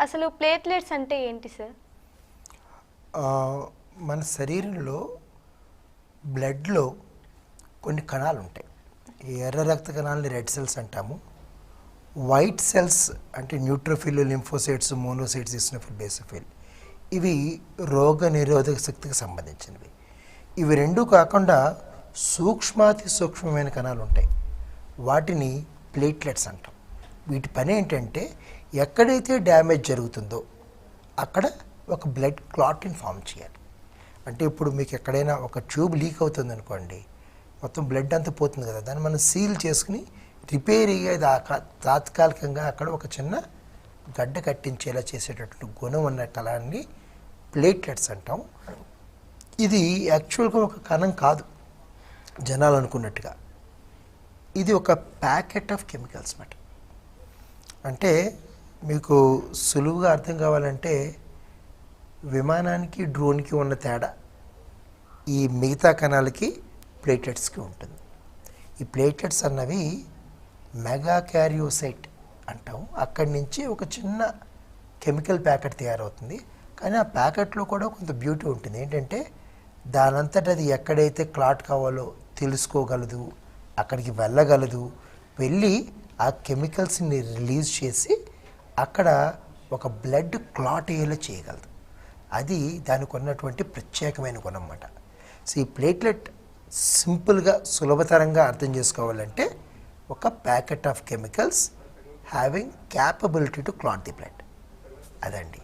అసలు ప్లేట్లెట్స్ అంటే ఏంటి సార్? మన శరీరంలో బ్లడ్లో కొన్ని కణాలు ఉంటాయి. ఈ ఎర్ర రక్త కణాలని రెడ్ సెల్స్ అంటాము. వైట్ సెల్స్ అంటే న్యూట్రోఫిల్, లింఫోసైట్స్, మోనోసైట్స్, ఇస్నోఫిల్, బేసోఫిల్, ఇవి రోగ నిరోధక శక్తికి సంబంధించినవి. ఇవి రెండు కాకుండా సూక్ష్మాతి సూక్ష్మమైన కణాలు ఉంటాయి, వాటిని ప్లేట్లెట్స్ అంటాం. వీటి పని ఏంటంటే ఎక్కడైతే డ్యామేజ్ జరుగుతుందో అక్కడ ఒక బ్లడ్ క్లాట్ని ఫామ్ చేయాలి. అంటే ఇప్పుడు మీకు ఎక్కడైనా ఒక ట్యూబ్ లీక్ అవుతుంది అనుకోండి, మొత్తం బ్లడ్ అంతా పోతుంది కదా, దాన్ని మనం సీల్ చేసుకుని రిపేర్ అయ్యేదాకా తాత్కాలికంగా అక్కడ ఒక చిన్న గడ్డ కట్టించేలా చేసేటటువంటి గుణం ఉన్న కణాన్ని ప్లేట్లెట్స్ అంటాం. ఇది యాక్చువల్గా ఒక కణం కాదు జనాలు అనుకున్నట్టుగా, ఇది ఒక ప్యాకెట్ ఆఫ్ కెమికల్స్ మాట. అంటే మీకు సులువుగా అర్థం కావాలంటే విమానానికి డ్రోన్కి ఉన్న తేడా ఈ మిగతా కణాలకి ప్లేట్లెట్స్కి ఉంటుంది. ఈ ప్లేట్లెట్స్ అన్నవి మెగా క్యారియోసైట్ అంటాం. అక్కడి నుంచి ఒక చిన్న కెమికల్ ప్యాకెట్ తయారవుతుంది. కానీ ఆ ప్యాకెట్లో కూడా కొంత బ్యూటీ ఉంటుంది. ఏంటంటే దానంతట అది ఎక్కడైతే క్లాట్ కావాలో తెలుసుకోగలదు, అక్కడికి వెళ్ళగలదు, వెళ్ళి ఆ కెమికల్స్ని రిలీజ్ చేసి అక్కడ ఒక బ్లడ్ క్లాట్ అయ్యేలా చేయగలదు. అది దానికి ఉన్నటువంటి ప్రత్యేకమైన గుణం అన్నమాట. సో ఈ ప్లేట్లెట్ సింపుల్గా సులభతరంగా అర్థం చేసుకోవాలంటే ఒక packet of chemicals having capability to clot the blood, అదండి.